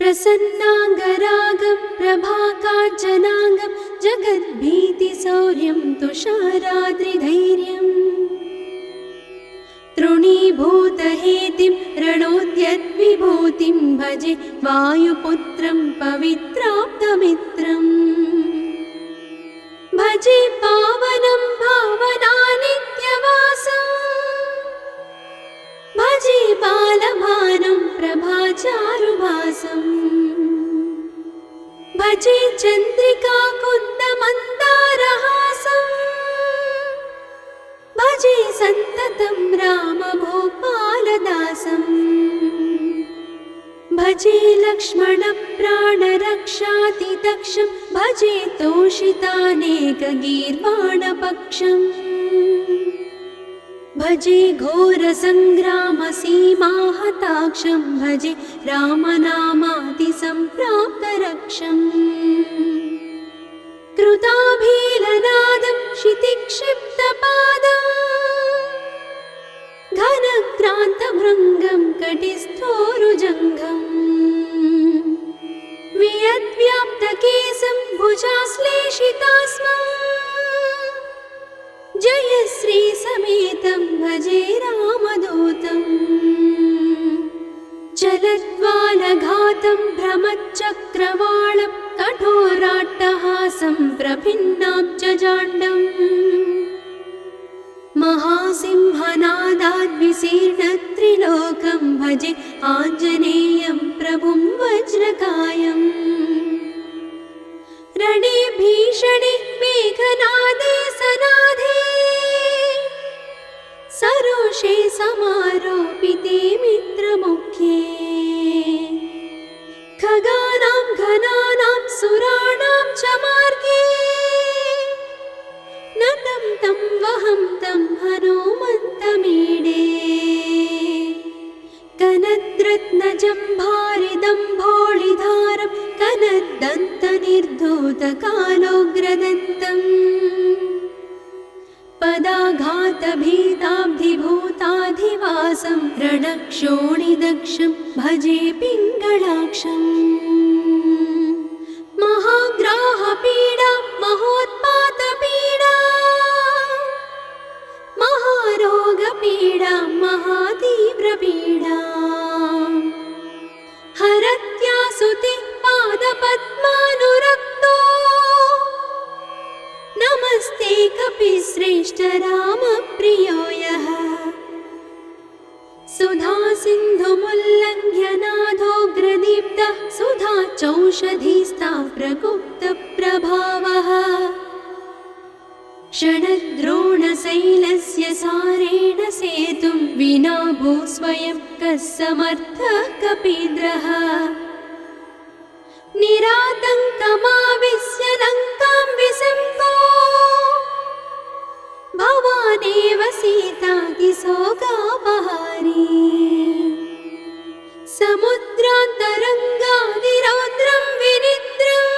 प्रसन्नाङ्गरागं प्रभाकाञ्चनाङ्गं जगद्भीतिशौर्यं तुषाराद्रिधैर्यम् तृणीभूतहेतिं रणोद्यद्विभूतिं भजे वायुपुत्रं पवित्राप्तमित्रम् भजे पावनं भावनानित्यवासम् भजे बालभानुं प्रभाचारुभासम् भजे चन्द्रिकाकुन्दमन्दारहासम् भजे सन्ततं रामभूपालदासम् भजे लक्ष्मणप्राणरक्षातिदक्षं भजे तोषितानेकगीर्वाणपक्षम् भजे घोरसङ्ग्रामसीमाहताक्षं भजे रामनामातिसम्प्राप्तरक्षम् कृताभीलनादं क्षितिक्षिप्तपादम् घनक्रान्तभृङ्गं कटिस्थोरुजङ्घम् वियद्व्याप्तकेशं भुजाश्लेषितास्मम् जयश्रीसमेतं भजे रामदूतम् चलद्वालघातं भ्रमच्चक्रवालं कठोराट्टहासं प्रभिन्नाब्जजाण्डम् महासिंहनादाद्विशीर्णत्रिलोकं भजे आञ्जनेयं प्रभुं वज्रकायम् रणे भीषणे मेघनादे सनादे सरोषे समारोपिते मित्रमुख्ये खगानां घनानां सुराणां च मार्गे नतं तं वहं तं हनुमन्तमीडे कनद्रत्नजम्भारिदम्भोळिधारं कनद्दन्तनिर्धूतकालोग्रदन्तम् पदाघातभीताब्धिभूताधिवासं रणक्षोणिदक्षं भजे पिङ्गळाक्षम् महाग्राहपीडा महोत्पातपीडा महारोगपीडा महातीव्रपीडा हरत्यासुते पादपद्मानुरक्तो नमस्ते कपिश्रेष्ठ रामप्रियो यः सुधा सिन्धुमुल्लङ्घ्य नाथोग्रदीप्तः सुधा चौषधीस्ता प्रगुप्तप्रभावः षडद्रोणशैलस्य सारेण सेतुं विना भूस्वयं कः समर्थः कपीन्द्रः निरातङ्कमाविश्य लङ्कां विसम्पो भवानेव सीतातिशोकापहारी समुद्रान्तरङ्गादिरौद्रं विनिद्रम्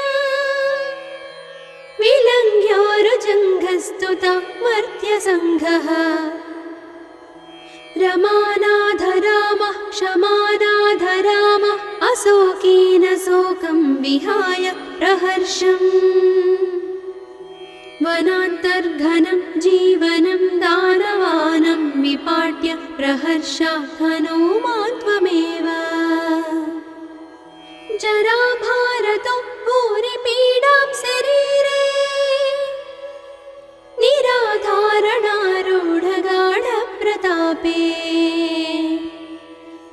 विलङ्घ्योरुजङ्घस्तुता मर्त्यसङ्घः रमानाथ रामः क्षमानाथ रामः अशोकेन शोकं विहाय प्रहर्षम् वनान्तर्घनं जीवनं दानवानं विपाट्य प्रहर्षात् हनूमान् त्वमेव जराभारतो भूरिपीडां शरीरे निराधारणारूढगाढप्रतापे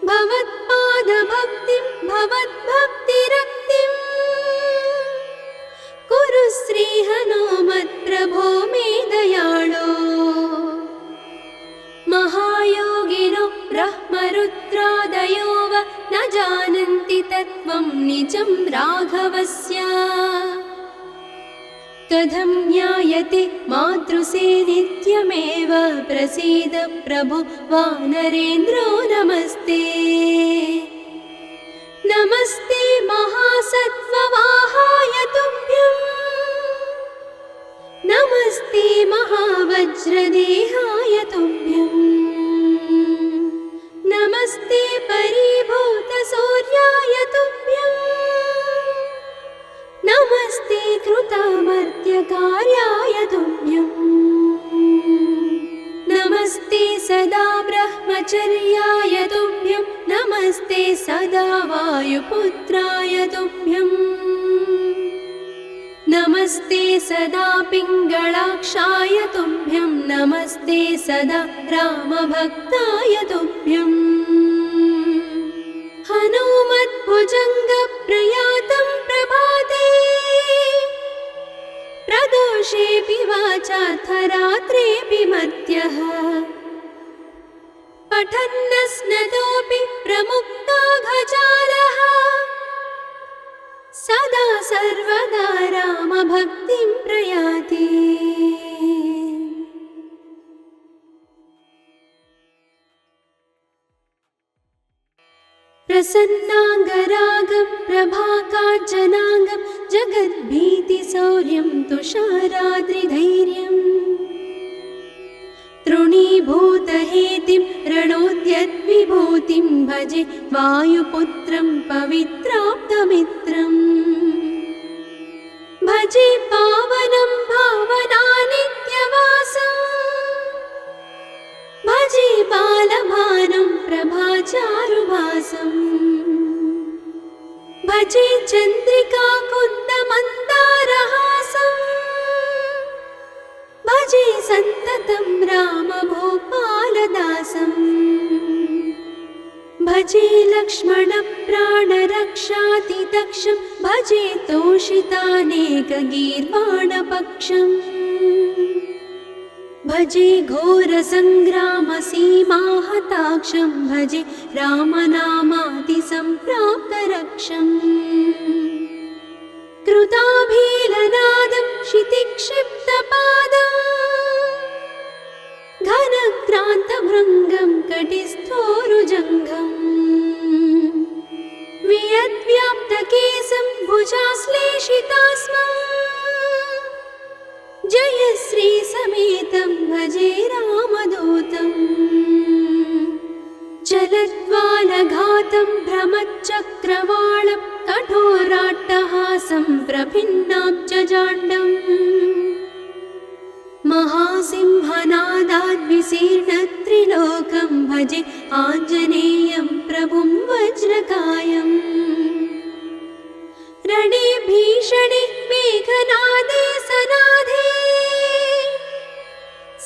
भवत्पादभक्तिं भवद्भक्तिरक्तिं कुरु श्रीहनुमत्प्रभो मे दयाळो महायोगिनो ब्रह्मरुद्रादयो वा न जानन्ति तत्त्वं निजं राघवस्य कथं ज्ञायते मातृसे नित्यमेव प्रसीद प्रभो वानरेन्द्रो नमस्ते नमस्ते महासत्त्ववाहाय तुभ्यम् नमस्ते महावज्रदेहाय तुभ्यम् नमस्ते परिभूतसूर्याय तुभ्यम् सत्यकार्याय तुभ्यम् नमस्ते सदा ब्रह्मचर्याय तुभ्यं नमस्ते सदा वायुपुत्राय तुभ्यम् नमस्ते सदा पिङ्गलाक्षाय तुभ्यं नमस्ते सदा रामभक्ताय तुभ्यम् हनुमद्भुजङ्गप्रयातं प्रभाते प्रदोषेऽपि वाचार्थरात्रेऽपि मर्त्यः पठन्नस्नतोऽपि प्रमुक्ताघजालः सदा सर्वदा रामभक्तिं प्रयाति प्रसन्नाङ्गरागं प्रभाकाञ्चनाङ्गं जगद्भीतिशौर्यं तुषाराद्रिधैर्यम् तृणीभूतहेतिं रणोद्यद्विभूतिं भजे वायुपुत्रं पवित्राप्तमित्रम् भजे पावनं भावनानित्यवासम् भजे बालभानुं प्रभाचारुभासम् भजे चन्द्रिका कुन्दमन्दारहासम् भजे सन्ततं रामभूपालदासम् भजे लक्ष्मणप्राणरक्षातिदक्षं भजे तोषितानेकगीर्वाणपक्षम् भजे घोरसङ्ग्रामसीमाहताक्षं भजे रामनामातिसम्प्राप्तरक्षम् कृताभीलनादं क्षितिक्षिप्तपादम् घनक्रान्तभृङ्गं कटिस्थोरुजङ्घम् वियद्व्याप्तकेशं भुजाश्लेषितास्मम् जयश्रीसमेतं भजे रामदूतम् चलद्वालघातं भ्रमच्चक्रवालं कठोराट्टहासं प्रभिन्नाब्जजाण्डम् महासिंहनादाद्विशीर्णत्रिलोकं भजे आञ्जनेयं प्रभुं वज्रकायम् रणे भीषणे मेघनादे सनादे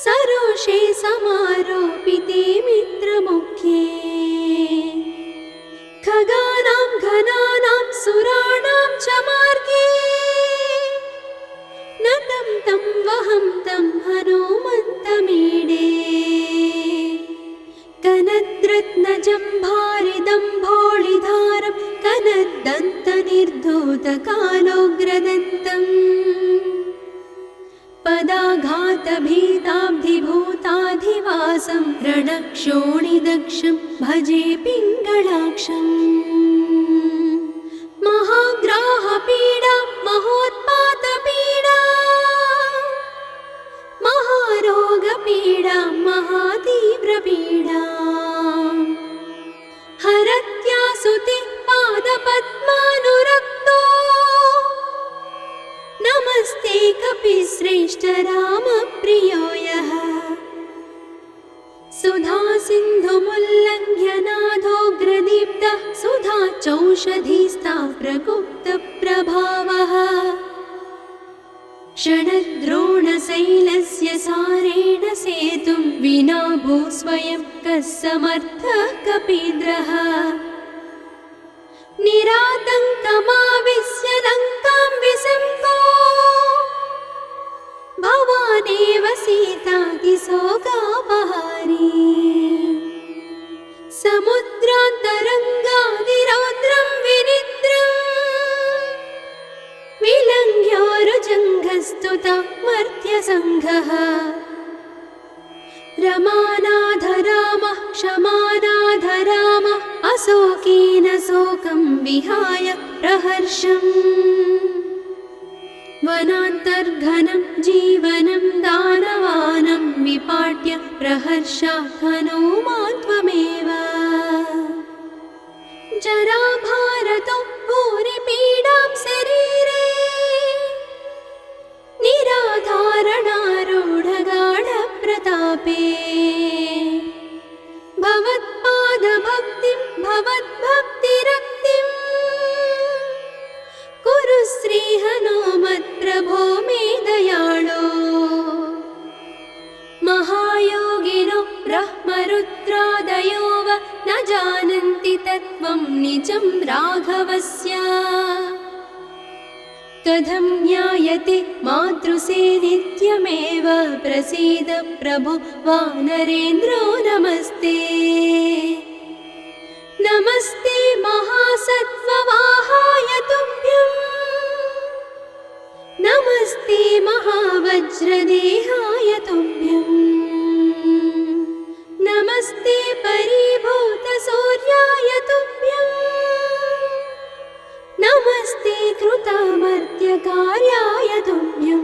सरोषे समारोपिते मित्रमुख्ये खगानां घनानां सुराणां च मार्गे नतं तं वहं तं हनुमन्तमीडे कनद्रत्नजम्भारिदम्भोळिधारं कनद्दन्तनिर्धूतकालोग्रदन्तम् पदाघातभीताब्धिभूताधिवासं रणक्षोणिदक्षं भजे पिङ्गलाक्षम् महाग्राहपीडा महोत्पातपीडा महारोगपीडा महातीव्रपीडा हरत्यासुते पादपद्मानुरक्तो नमस्ते कपिश्रेष्ठ रामप्रियो यः सुधा सिन्धुमुल्लङ्घ्य नाथोग्रदीप्तः सुधा चौषधीस्ता प्रगुप्तप्रभावः षडद्रोणशैलस्य सारेण सेतुं विना भूस्वयं कः समर्थः कपीन्द्रः निरातङ्कमाविश्य लङ्कां विसम्पो भवानेव सीतातिशोकापहारी समुद्रान्तरङ्गादिरौद्रं विनिद्रम् विलङ्घ्योरुजङ्घस्तुता मर्त्यसङ्घः रमानाथ रामः क्षमानाथ रामः अशोकेन शोकं विहाय प्रहर्षम् वनान्तर्घनं जीवनं दानवानं विपाट्य प्रहर्षात् हनुमान् त्वमेव जराभारतो भूरिपीडां शरीरे राघवस्य कथं ज्ञायते मातृसे नित्यमेव प्रसीद प्रभो वानरेन्द्रो नमस्ते नमस्ते महासत्त्ववाहाय तुभ्यं नमस्ते महावज्रदेहाय तुभ्यं नमस्ते परिभूतसूर्याय तुभ्यं नमस्ते कृतामर्त्यकार्याय तुभ्यं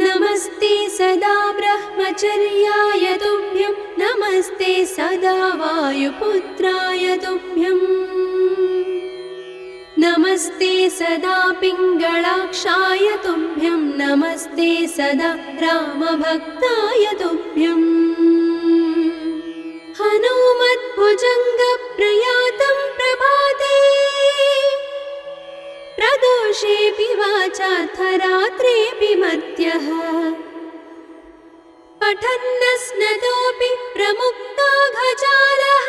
नमस्ते सदा ब्रह्मचर्याय तुभ्यं नमस्ते सदा वायुपुत्राय तुभ्यं नमस्ते सदा पिङ्गळाक्षाय तुभ्यं नमस्ते सदा रामभक्ताय तुभ्यं हनुमद्भुजङ्गप्रयातं प्रभाते प्रदोषेऽपि वाचार्थरात्रेऽपि मर्त्यः पठन्नस्नतोऽपि प्रमुक्ताघजालः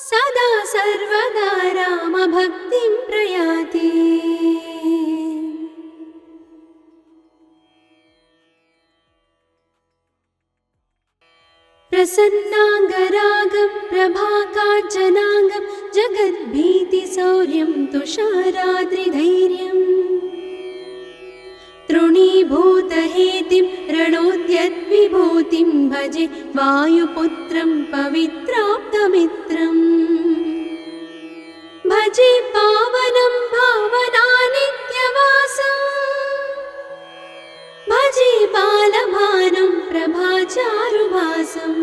सदा सर्वदा रामभक्तिं प्रयाति प्रसन्नाङ्गरागं प्रभाकाञ्चनाङ्गं जगद्भीतिशौर्यं तुषाराद्रिधैर्यं तृणीभूतहेतिं रणोद्यद्विभूतिं भजे वायुपुत्रं पवित्राप्तमित्रम् भजे पावनं भावनानित्यवासम् भजे बालभानुं प्रभाचारुभासम्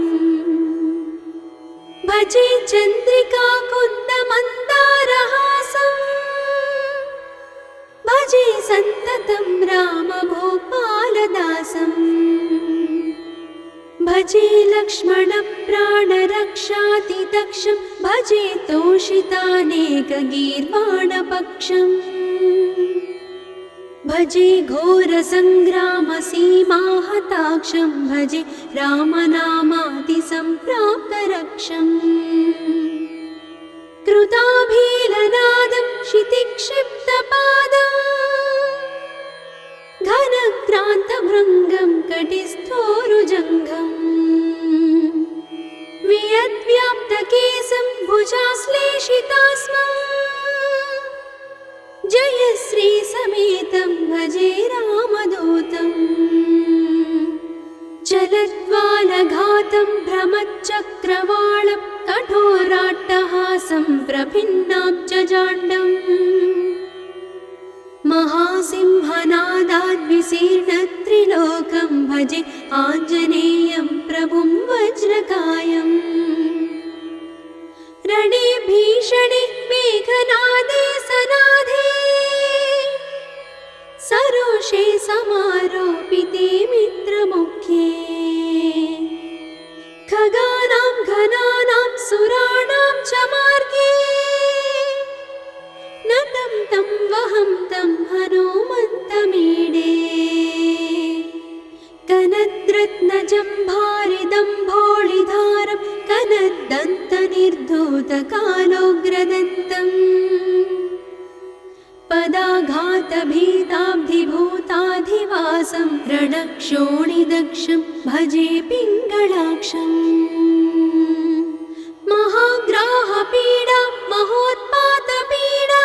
भजे चन्द्रिकाकुन्दमन्दारहासम् भजे सन्ततं रामभूपालदासम् भजे लक्ष्मणप्राणरक्षातिदक्षं भजे तोषितानेकगीर्वाणपक्षम् भजे घोरसङ्ग्रामसीमाहताक्षं भजे रामनामातिसम्प्राप्तरक्षम् कृताभीलनादं क्षितिक्षिप्तपादं घनक्रान्तभृङ्गं कटिस्थोरुजङ्घम् वियद्व्याप्तकेशं भुजाश्लेषितास्मम् जयश्री समेतं भजे रामदूतम् चलद्वालघातं भ्रमच्चक्रवालं कठोराट्टहासं प्रभिन्नाब्जजाण्डम् महासिंहनादाद्विशीर्णत्रिलोकं भजे आञ्जनेयं प्रभुं वज्रकायम् रणे भीषणे मेघनादे सनादे सरोषे समारोपिते मित्रमुख्ये खगानां घनानां सुराणां च मार्गे नतं तं वहं तं हनुमन्तमीडे कनद्रत्नजम्भारिदम्भोळिधारं कनद्दन्तनिर्धूतकालोग्रदन्तम् पदाघातभीताब्धिभूताधिवासं रणक्षोणिदक्षं भजे पिङ्गळाक्षम् महाग्राहपीडा महोत्पातपीडा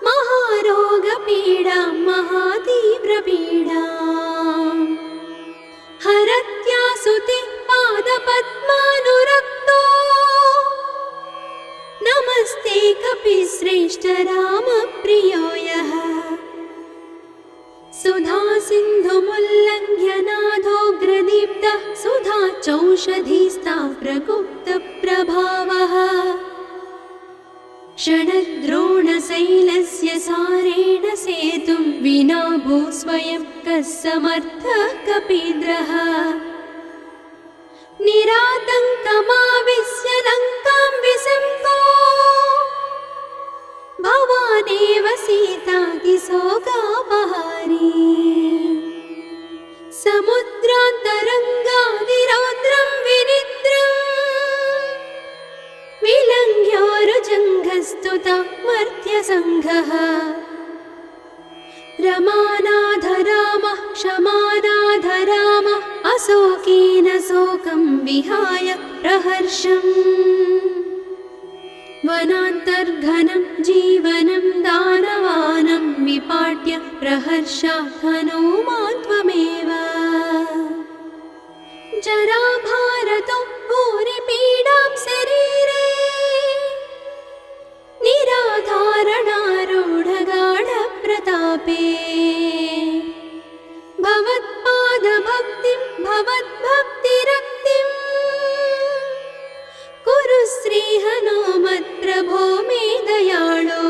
महारोगपीडा महातीव्रपीडा हरत्यासुते पादपद्मानुरक्तो नमस्ते कपिश्रेष्ठ रामप्रियो यः सुधा सिन्धुमुल्लङ्घ्य नाथोग्रदीप्तः सुधा चौषधीस्ता प्रगुप्तप्रभावः षडद्रोणशैलस्य सारेण सेतुं विना भूस्वयं कः समर्थः कपीन्द्रः निरातङ्कमाविश्य लङ्कां विसम्पो भवानेव सीतातिशोकापहारी समुद्रान्तरङ्गादिरौद्रं विनिद्रम् प्रस्तुता मर्त्यसङ्घः रमानाथ रामः क्षमानाथ रामः अशोकेन शोकं विहाय प्रहर्षम् वनान्तर्घनं जीवनं दानवानं विपाट्य प्रहर्षात् हनूमान् त्वमेव जराभारतो भूरिपीडां शरीरे निराधारणारूढगाढप्रतापे भवत्पादभक्तिं भवद्भक्तिरक्तिं कुरु श्रीहनुमत्प्रभो मे दयाळो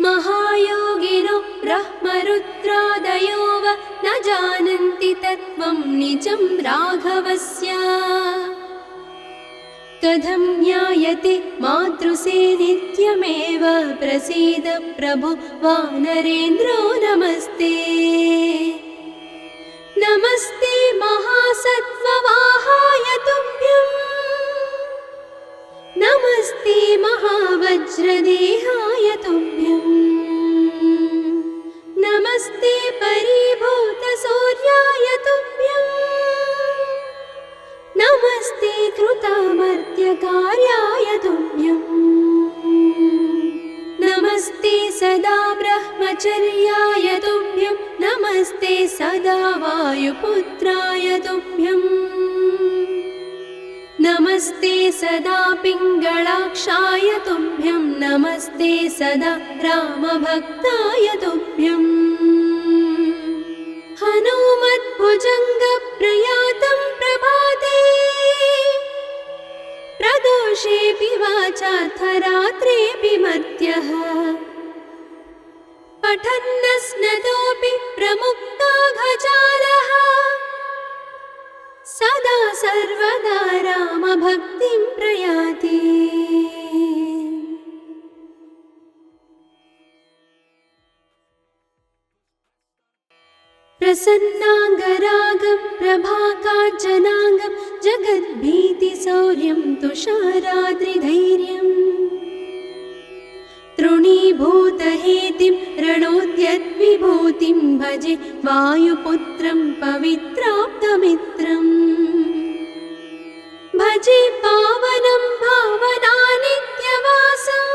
महायोगिनो ब्रह्मरुद्रादयो वा न जानन्ति तत्त्वं निजं राघवस्य कथं ज्ञायते मातृसे नित्यमेव प्रसीद प्रभो वानरेन्द्रो नमस्ते नमस्ते महासत्त्ववाहाय तुभ्यं नमस्ते महावज्रदेहाय तुभ्यं नमस्ते परिभूतसूर्याय तुभ्यं नमस्ते कृतामर्त्यकार्याय तुभ्यं नमस्ते सदा ब्रह्मचर्याय तुभ्यं नमस्ते सदा वायुपुत्राय तुभ्यं नमस्ते सदा पिङ्गळाक्षाय तुभ्यं नमस्ते सदा रामभक्ताय तुभ्यं हनुमद्भुजङ्गप्रयातं प्रभाते प्रदोषेऽपि वाचार्थरात्रेऽपि मर्त्यः पठन्नस्नतोऽपि प्रमुक्ताघजालः सदा सर्वदा रामभक्तिं प्रयाति प्रसन्नाङ्गरागं प्रभाकाञ्चनाङ्गं जगद्भीतिशौर्यं तुषाराद्रिधैर्यं तृणीभूतहेतिं रणोद्यद्विभूतिं भजे वायुपुत्रं पवित्राप्तमित्रम् भजे पावनं भावनानित्यवासम्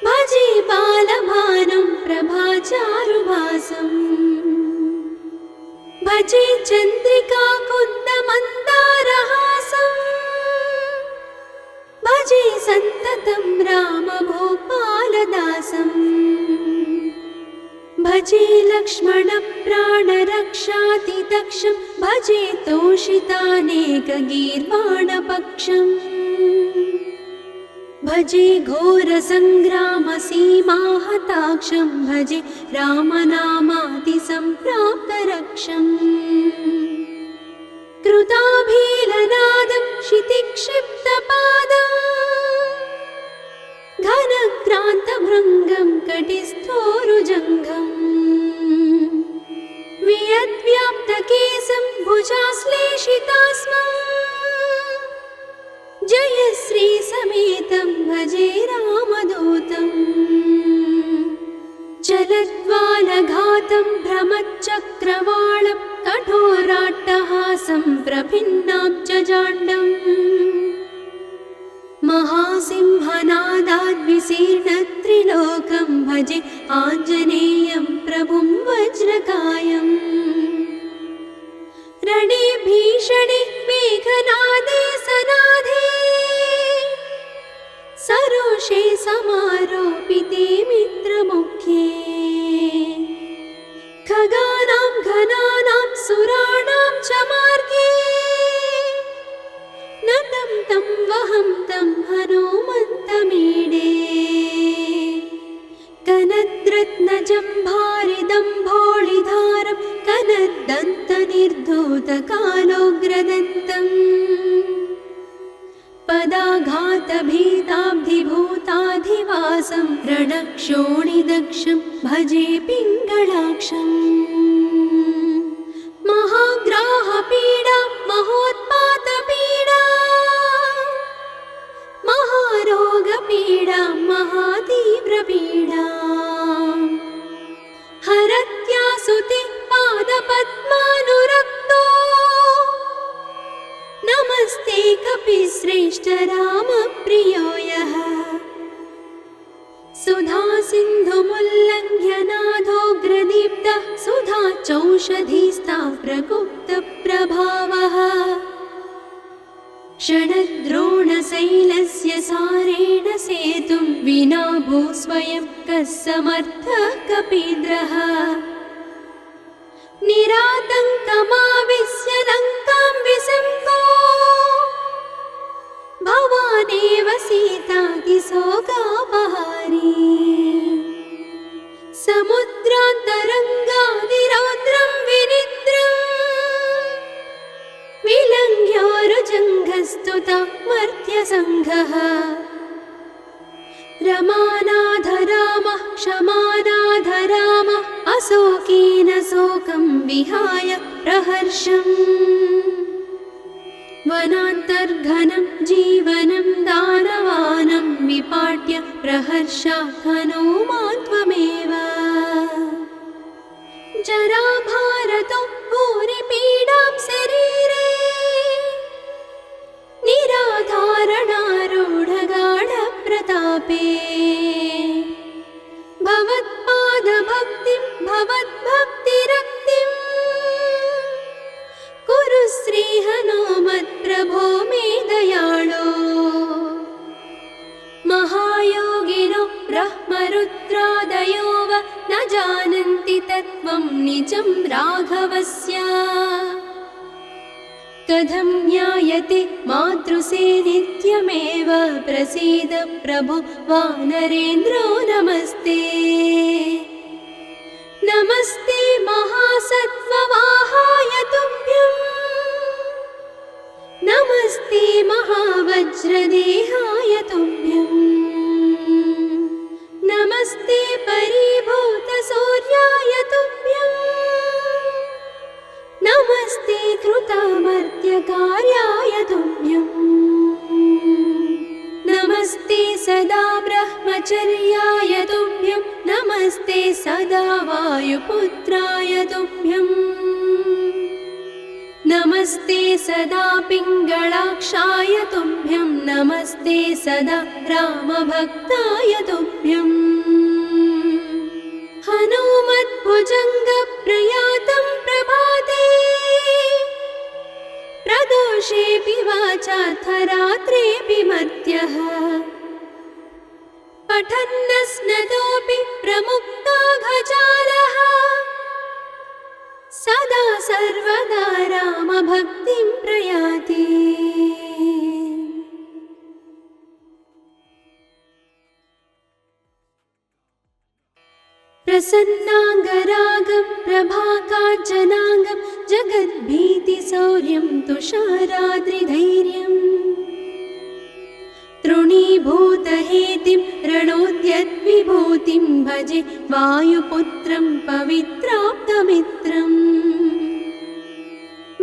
भजे बालभानुं प्रभाचारुभासम् भजे चन्द्रिका कुन्दमन्दारहासम् भजे सन्ततं रामभूपालदासम् भजे लक्ष्मणप्राणरक्षातिदक्षं भजे तोषितानेकगीर्वाणपक्षम् भजे घोरसङ्ग्रामसीमाहताक्षं भजे रामनामातिसम्प्राप्तरक्षम् कृताभीलनादं क्षितिक्षिप्तपादं घनक्रान्तभृङ्गं कटिस्थोरुजङ्घम् वियद्व्याप्तकेशं भुजाश्लेषितास्मम् जय श्री समेतं भजे रामदूतं चलद्वालघातं भ्रमच्चक्रवालं कठोराट्टहासं प्रभिन्नाब्जजाण्डम् महासिंहनादाद्विशीर्णत्रिलोकं भजे आञ्जनेयं प्रभुं वज्रकायम् रणे भीषणे मेघनादे सनादे सरोषे समारोपिते मित्रमुख्ये खगानां घनानां सुराणां च मार्गे नतं तं वहं तं हनुमन्तमीडे कनद्रत्नजम्भारिदम्भोळिधारं कनद्दन्तनिर्धूतकालोग्रदन्तम् पदाघातभीताब्धिभूताधिवासं रणक्षोणिदक्षं भजे पिङ्गळाक्षम् महाग्राहपीडा महोत्पातपीडा कविश्रेष्ठ रामप्रियो यः सुधा सिन्धुमुल्लङ्घ्य नाथोग्रदीप्तः सुधा चौषधीस्ता प्रगुप्तप्रभावः षडद्रोणशैलस्य सारेण सेतुं विना भू स्वयं कः समर्थः कपीन्द्रः निरातङ्कमाविश्य लङ्कां विसम्पो भवानेव सीतातिशोकापहारी समुद्रान्तरङ्गादिरौद्रं विनिद्रम् विलङ्घ्योरुजङ्घस्तुता मर्त्यसङ्घः रमानाथ रामः क्षमानाथ रामः अशोकेन शोकं विहाय प्रहर्षम् वनान्तर्घनं जीवनं दानवानं विपाट्य प्रहर्षात् हनूमान् त्वमेव जराभारतो भूरिपीडां शरीरे निराधारणारूढगाढप्रतापे भवत्पादभक्तिं भवद्भक्तिरक्तिं कुरु श्रीहनुमत्प्रभो मे दयाळो महायोगिनो ब्रह्मरुद्रादयो वा न जानन्ति तत्त्वं निजं राघवस्य कथं ज्ञायते मातृसे नित्यमेव प्रसीद प्रभो वानरेन्द्रो नमस्ते नमस्ते महासत्त्ववाहाय तुभ्यं नमस्ते महावज्रदेहाय तुभ्यं नमस्ते परिभूतसूर्याय तुभ्यं नमस्ते कृतामर्त्यकार्याय तुभ्यं नमस्ते सदा ब्रह्मचर्याय तुभ्यं नमस्ते सदा वायुपुत्राय तुभ्यं नमस्ते सदा पिङ्गळाक्षाय तुभ्यं नमस्ते सदा रामभक्ताय तुभ्यं हनुमद्भुजङ्गप्रयातं प्रभाते प्रदोषेऽपि वाचार्थरात्रेऽपि मर्त्यः पठन्नस्नतोऽपि प्रमुक्ताघजालः सदा सर्वदा रामभक्तिं प्रयाति प्रसन्नाङ्गरागं प्रभाकाञ्चनाङ्गं जगद्भीतिशौर्यं तुषाराद्रिधैर्यं तृणीभूतहेतिं रणोद्यद्विभूतिं भजे वायुपुत्रं पवित्राप्तमित्रम्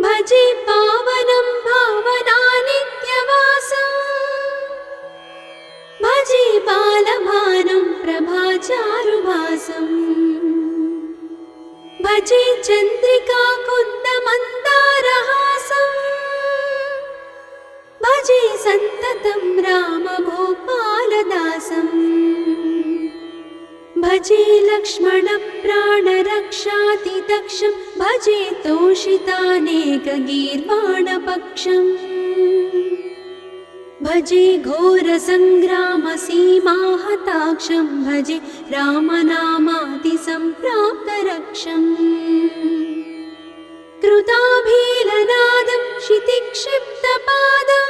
भजे पावनं भावनानित्यवासम् भजे बालभानुं प्रभाचारुभासम् भजे चन्द्रिका कुन्दमन्दारहासम् भजे सन्ततं रामभूपालदासम् भजे लक्ष्मणप्राणरक्षातिदक्षं भजे तोषितानेकगीर्वाणपक्षम् भजे घोरसङ्ग्रामसीमाहताक्षं भजे रामनामातिसम्प्राप्तरक्षम् कृताभीलनादं क्षितिक्षिप्तपादं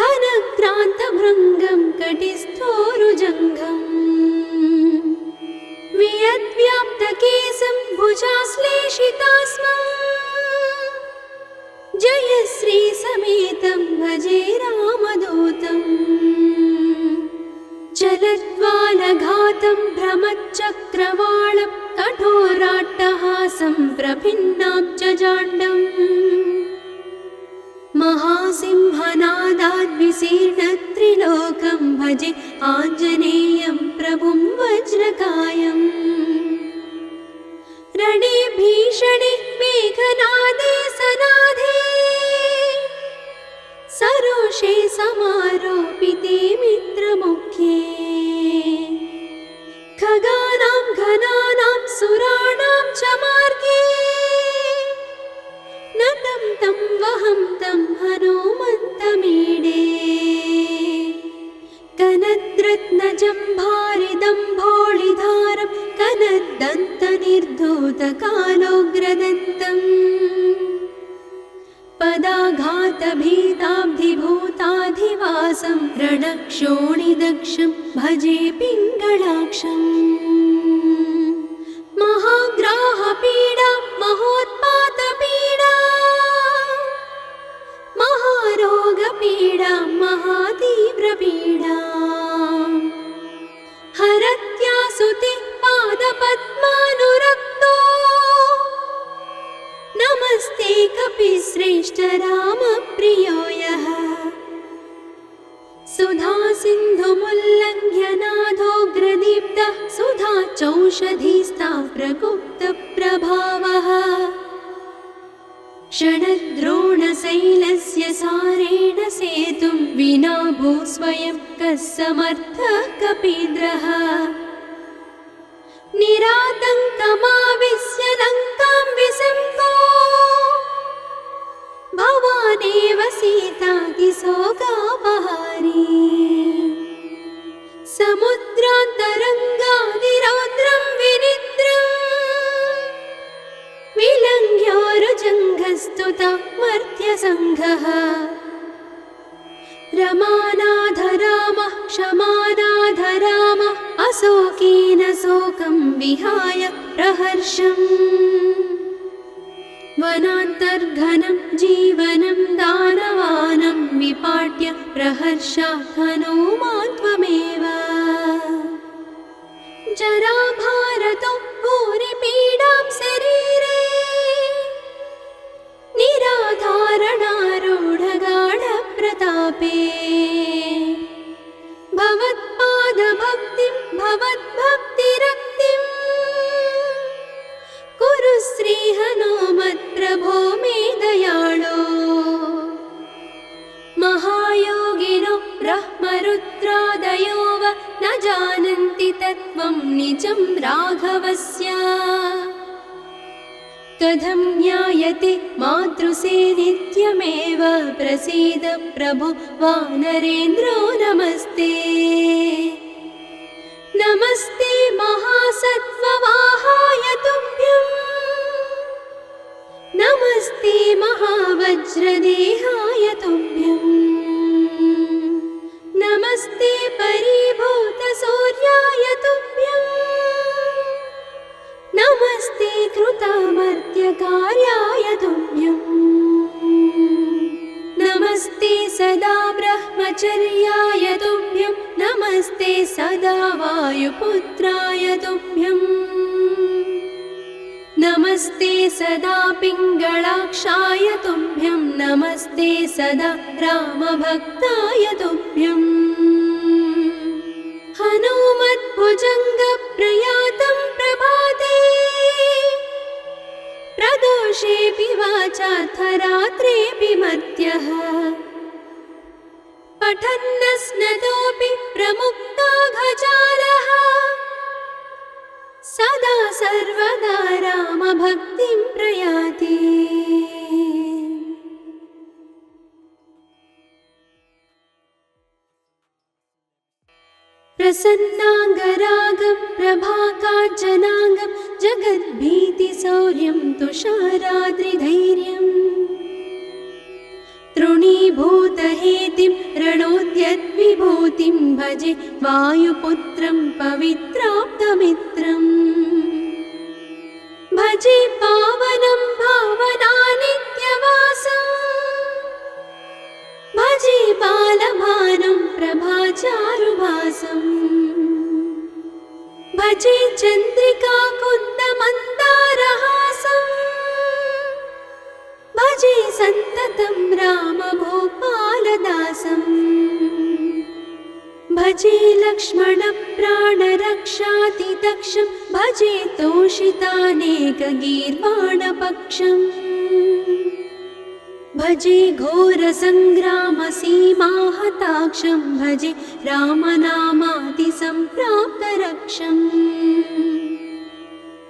घनक्रान्तभृङ्गं कटिस्थोरुजङ्घम् वियद्व्याप्तकेशं भुजाश्लेषितास्मम् जय श्री समेतं भजे रामदूतं चलद्वालघातं भ्रमच्चक्रवालं कठोराट्टहासं प्रभिन्नाब्जजाण्डम् महासिंहनादाद्विशीर्णत्रिलोकं भजे आञ्जनेयं प्रभुं वज्रकायम् रणे भीषणे मेघनादे सनादे प्रदोषे समारोपिते मित्रमुख्ये खगानां घनानां सुराणां च मार्गे नतं तं वहं तं हनुमन्तमीडे कनद्रत्नजम्भारिदम्भोळिधारं कनद्दन्तनिर्धूतकालोग्रदन्तम् पदाघातभीताब्धिभूताधिवासं रणक्षोणिदक्षं भजे पिङ्गळाक्षम् महाग्राहपीडा महोत्पातपीडा महारोगपीडा महातीव्रपीडा हरत्यासुते पादपद्मानुरक्तो नमस्ते कपिश्रेष्ठ रामप्रियो यः सुधा सिन्धुमुल्लङ्घ्य नाथोग्रदीप्तः सुधा चौषधीस्ता प्रकुप्तप्रभावः षडद्रोणशैलस्य सारेण सेतुं विना भूस्वयं कः समर्थः कपीन्द्रः निरातङ्कमाविश्य लङ्कां विसम्पो भवानेव सीतातिशोकापहारी समुद्रान्तरङ्गादिरौद्रं विनिद्रम् विलङ्घ्योरुजङ्घस्तुता मर्त्यसङ्घः रमानाथ रामः क्षमानाथ रामः अशोकेन शोकं विहाय प्रहर्षम् वनान्तर्घनं जीवनं दानवानं विपाट्य प्रहर्षात् हनुमान् त्वमेव जराभारतो भूरिपीडां शरीरे निराधारणारूढगाढप्रतापे भवत्पादभक्तिं भवद्भक्तिरक्तिं कुरु श्रीहनुमत्प्रभो मे दयाळो महायोगिनो ब्रह्मरुद्रादयो वा न जानन्ति तत्त्वं निजं राघवस्य कथं ज्ञायते मातृसे नित्यमेव प्रसीद प्रभो वानरेन्द्रो नमस्ते नमस्ते महासत्त्ववाहाय तुभ्यं नमस्ते महावज्रदेहाय तुभ्यं नमस्ते परिभूतसूर्याय तुभ्यं नमस्ते कृतामर्त्यकार्याय तुभ्यं नमस्ते सदा ब्रह्मचर्याय तुभ्यं नमस्ते सदा वायुपुत्राय तुभ्यं नमस्ते सदा पिङ्गळाक्षाय तुभ्यं नमस्ते सदा रामभक्ताय तुभ्यं हनुमद्भुजङ्गप्रयातं प्रभाते प्रदोषेऽपि वाचार्थरात्रेऽपि मर्त्यः पठन्नस्नतोऽपि प्रमुक्ताघजालः सदा सर्वदा रामभक्तिं प्रयाति प्रसन्नाङ्गरागं प्रभाकाञ्चनाङ्गं जगद्भीतिशौर्यं तुषाराद्रिधैर्यम् तृणीभूतहेतिं रणोद्यद्विभूतिं भजे वायुपुत्रं पवित्राप्तमित्रम् भजे पावनं भावनानित्यवासम् भजे बालभानुं प्रभाचारुभासम् भजे चन्द्रिका कुन्दमन्दारहासम् भजे सन्ततं रामभूपालदासम् भजे लक्ष्मणप्राणरक्षातिदक्षं भजे तोषितानेकगीर्वाणपक्षम् भजे घोरसङ्ग्रामसीमाहताक्षं भजे रामनामातिसम्प्राप्तरक्षम्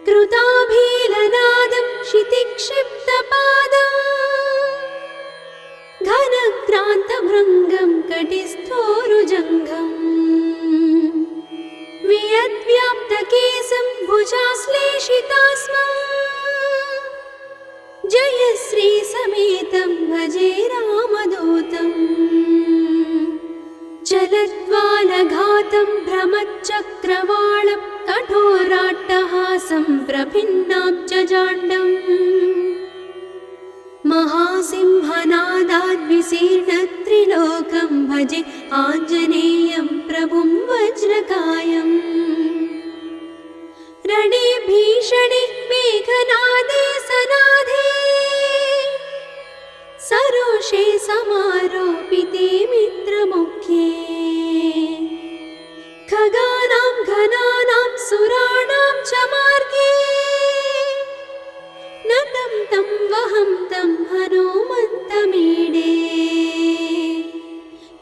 कृताभीलनादं क्षितिक्षिप्तपादम् घनक्रान्तभृङ्गं कटिस्थोरुजङ्घम् वियद्व्याप्तकेशं भुजाश्लेषितास्मम् जयश्रीसमेतं भजे रामदूतम् चलद्वालघातं भ्रमच्चक्रवालं कठोराट्टहासं प्रभिन्नाब्जजाण्डम् महासिंहनादाद्विशीर्णत्रिलोकं भजे आञ्जनेयं प्रभुं वज्रकायम् रणे भीषणे मेघनादे सनादे सरोषे समारोपिते मित्रमुख्ये खगानां घनानां सुराणां च मार्गे नतं तं वहं तं हनुमन्तमीडे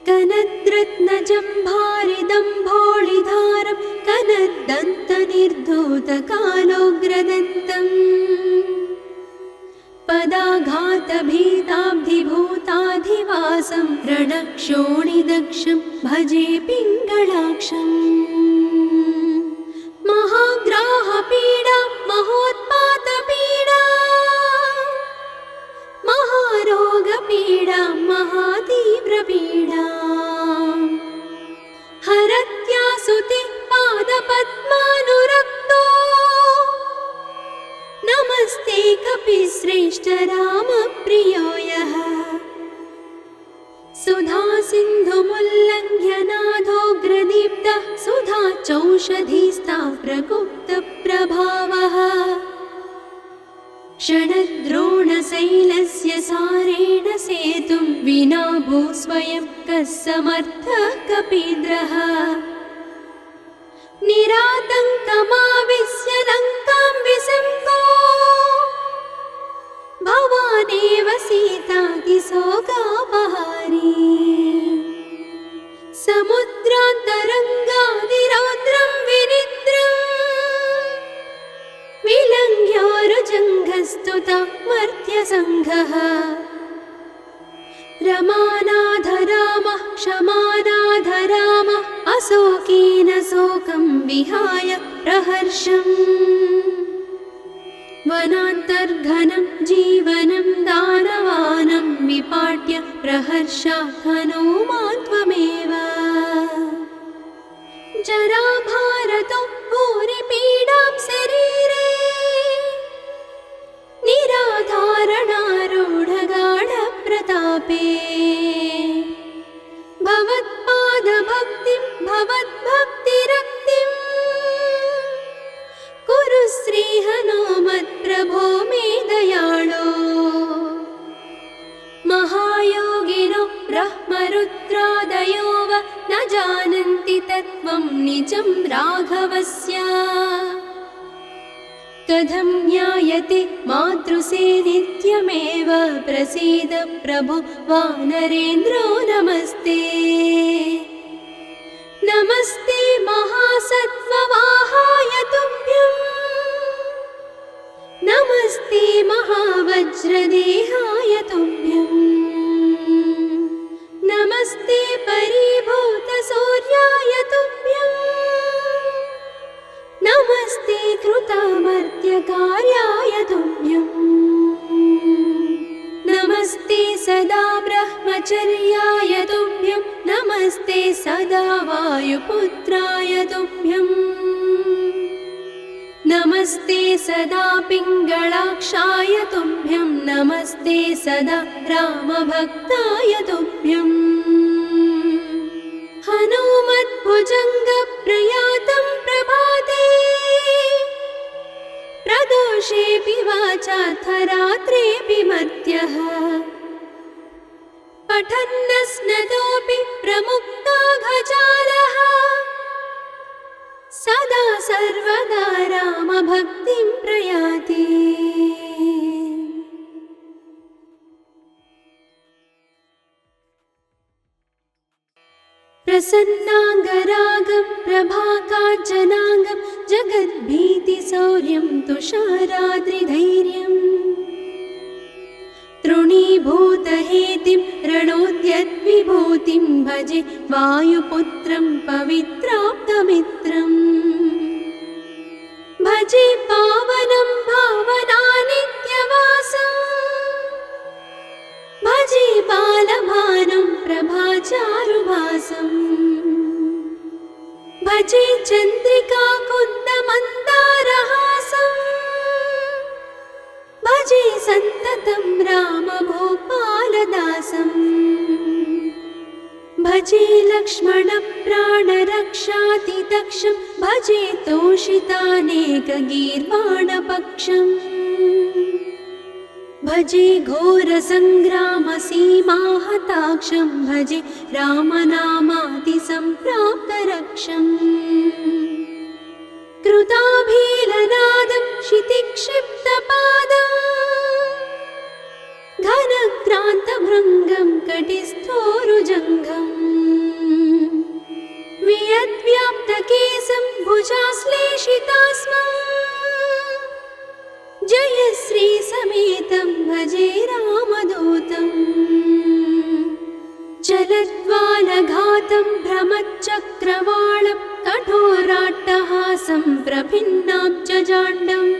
कनद्रत्नजम्भारिदम्भोळिधारं कनद्दन्तनिर्धूतकालोग्रदन्तम् पदाघातभीताब्धिभूताधिवासं रणक्षोणिदक्षं भजे पिङ्गळाक्षम् महाग्राहपीडा महोत्पातपीडा महारोगपीडा महातीव्रपीडा हरत्यासुते पादपद्मानुरक्तो नमस्ते कपिश्रेष्ठ रामप्रियो यः सुधा सिन्धुमुल्लङ्घ्य नाथोग्रदीप्तः सुधा चौषधीस्ता प्रकुप्तप्रभावः षडद्रोणशैलस्य सारेण सेतुं विना भूस्वयं कः समर्थः कपीन्द्रः निरातङ्कमाविश्य लङ्कां विसङ्को भवानेव सीतातिशोकापहारी समुद्रान्तरङ्गादिरौद्रं विनिद्रम् विलङ्घ्योरुजङ्घस्तुता मर्त्यसङ्घः रमानाथ रामः क्षमानाथ रामः अशोकेन शोकं विहाय प्रहर्षम् वनान्तर्घनं जीवनं दानवानं विपाट्य प्रहर्षात् हनुमान् त्वमेव जराभारतो भूरिपीडां शरीरे निराधारणारूढगाढप्रतापे भवत्पादभक्तिं भवद्भक्तिरक्तिं कुरु श्रीहनुमत्प्रभो मे दयाळो महायोगिनो ब्रह्मरुद्रादयो वा न जानन्ति तत्त्वं निजं राघवस्य कथं ज्ञायते मातृसे नित्यमेव प्रसीद प्रभो वानरेन्द्रो नमस्ते नमस्ते महासत्त्ववाहाय तुभ्यम् नमस्ते महावज्रदेहाय तुभ्यम् नमस्ते परिभूतसूर्याय तुभ्यम् नमस्ते कृतामर्त्यकार्याय तुभ्यम् नमस्ते सदा ब्रह्मचर्याय तुभ्यं नमस्ते सदा वायुपुत्राय तुभ्यम् नमस्ते सदा पिङ्गळाक्षाय तुभ्यं नमस्ते सदा रामभक्ताय तुभ्यम् हनुमद्भुजङ्गप्रयातं प्रभाते प्रदोषेऽपि वाचार्थरात्रेऽपि मर्त्यः पठन्नस्नतोऽपि प्रमुक्ताघजालः सदा सर्वदा रामभक्तिं प्रयाति। प्रसन्नाङ्गरागं प्रभाकाञ्चनाङ्गं जगद्भीतिशौर्यं तुषाराद्रिधैर्यम् तृणीभूतहेतिं रणोद्यद्विभूतिं भजे वायुपुत्रं पवित्राप्तमित्रम् भजे पावनं भावनानित्यवासम् भजे बालभानुं प्रभाचारुभासम् भजे चन्द्रिका कुन्दमन्दारहासम् भजे सन्ततं रामभूपालदासम् भजे लक्ष्मणप्राणरक्षातिदक्षं भजे तोषितानेकगीर्वाणपक्षम् भजे घोरसङ्ग्रामसीमाहताक्षं भजे रामनामातिसम्प्राप्तरक्षम् कृताभीलनादं क्षितिक्षिप्तपादम् घनक्रान्तभृङ्गं कटिस्थोरुजङ्घम् वियद्व्याप्तकेशं भुजाश्लेषितास्मम् जयश्रीसमेतं भजे रामदूतम् चलद्वालघातं भ्रमच्चक्रवालं कठोराट्टहासं प्रभिन्नाब्जजाण्डम्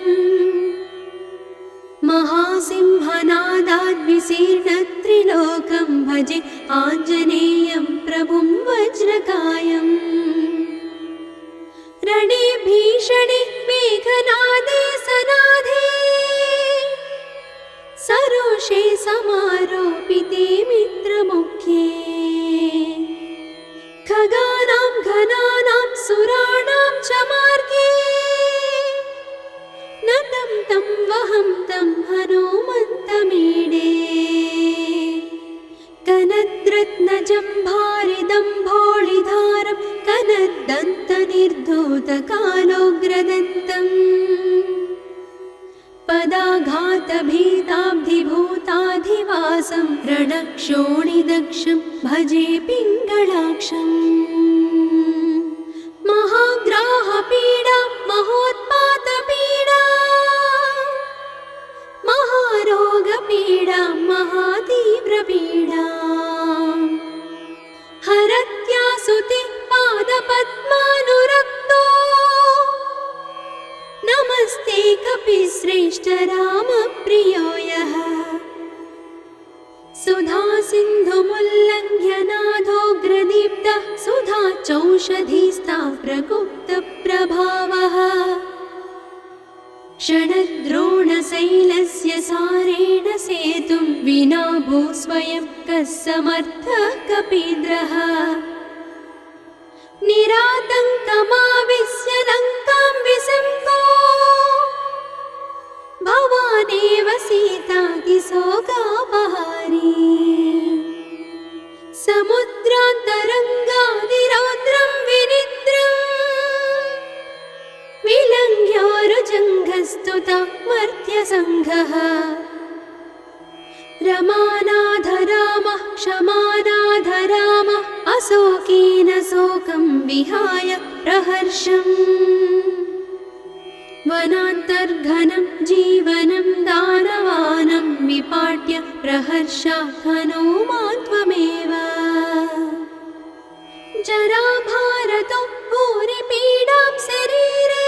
महासिंहनादाद्विशीर्णत्रिलोकं भजे आञ्जनेयं प्रभुं वज्रकायम् रणे भीषणे मेघनादे सनादे सरोषे समारोपिते मित्रमुख्ये खगानां घनानां सुराणां च मार्गे नतं तं वहं तं हनुमन्तमीडे कनद्रत्नजम्भारिदम्भोळिधारं कनद्दन्तनिर्धूतकालोग्रदन्तम् पदाघातभीताब्धिभूताधिवासं रणक्षोणिदक्षं भजे पिङ्गळाक्षम् महाग्राहपीडा महोत्पातपीडा महारोगपीडा महातीव्रपीडा हरत्यासुते पादपद्मानुरक्तो नमस्ते कपिश्रेष्ठ रामप्रियो यः सुधा सिन्धुमुल्लङ्घ्य नाथोग्रदीप्तः सुधा चौषधीस्ता प्रगुप्तप्रभावः षडद्रोणशैलस्य सारेण सेतुं विना भूस्वयं कः समर्थः कपीन्द्रः निरातङ्कमाविश्य लङ्कां विसम्पो भवानेव सीतातिशोकापहारी समुद्रान्तरङ्गादिरौद्रं विनिद्रम् विलङ्घ्योरुजङ्घस्तुता मर्त्यसङ्घः रमानाथ रामः क्षमानाथ रामः अशोकेन शोकं विहाय प्रहर्षम् वनान्तर्घनं जीवनं दानवानं विपाट्य प्रहर्षात् हनुमान् त्वमेव जराभारतो भूरिपीडां शरीरे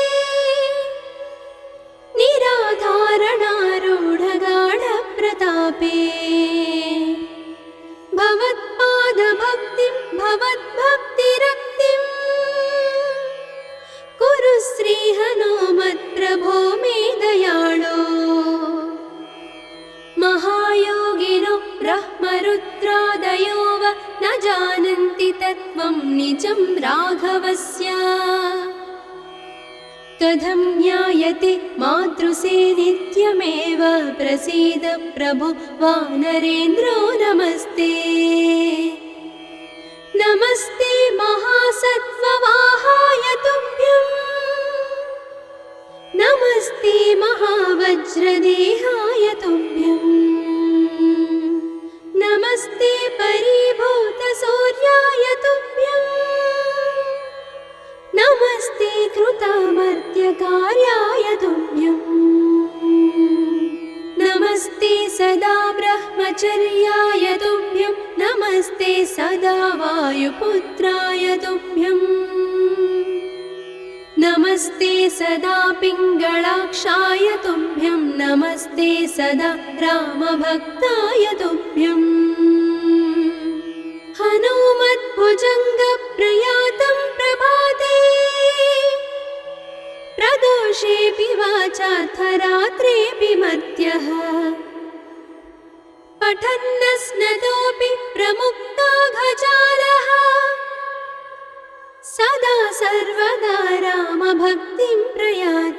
निराधारणारूढगाढप्रतापे भवत्पादभक्तिं भवद्भक्तिरक्तिं कुरु श्रीहनुमत्प्रभो मे दयाळो महायोगिनो ब्रह्मरुद्रादयो वा न जानन्ति तत्त्वं निजं राघवस्य कथं ज्ञायते मातृसे नित्यमेव प्रसीद प्रभो वानरेन्द्रो नमस्ते नमस्ते महासत्त्ववाहाय तुभ्यम् नमस्ते महावज्रदेहाय तुभ्यम् नमस्ते परिभूतसूर्याय तुभ्यम् सदा वायुपुत्राय तुभ्यम् नमस्ते सदा पिङ्गलाक्षाय तुभ्यं नमस्ते सदा रामभक्ताय तुभ्यम् हनुमद्भुजङ्गप्रयातं प्रभाते प्रदोषेऽपि वाचार्थरात्रेऽपि मध्यः पठन्नस्नतोऽपि प्रमुक्ताघजालः सदा सर्वदा रामभक्तिं प्रयाति।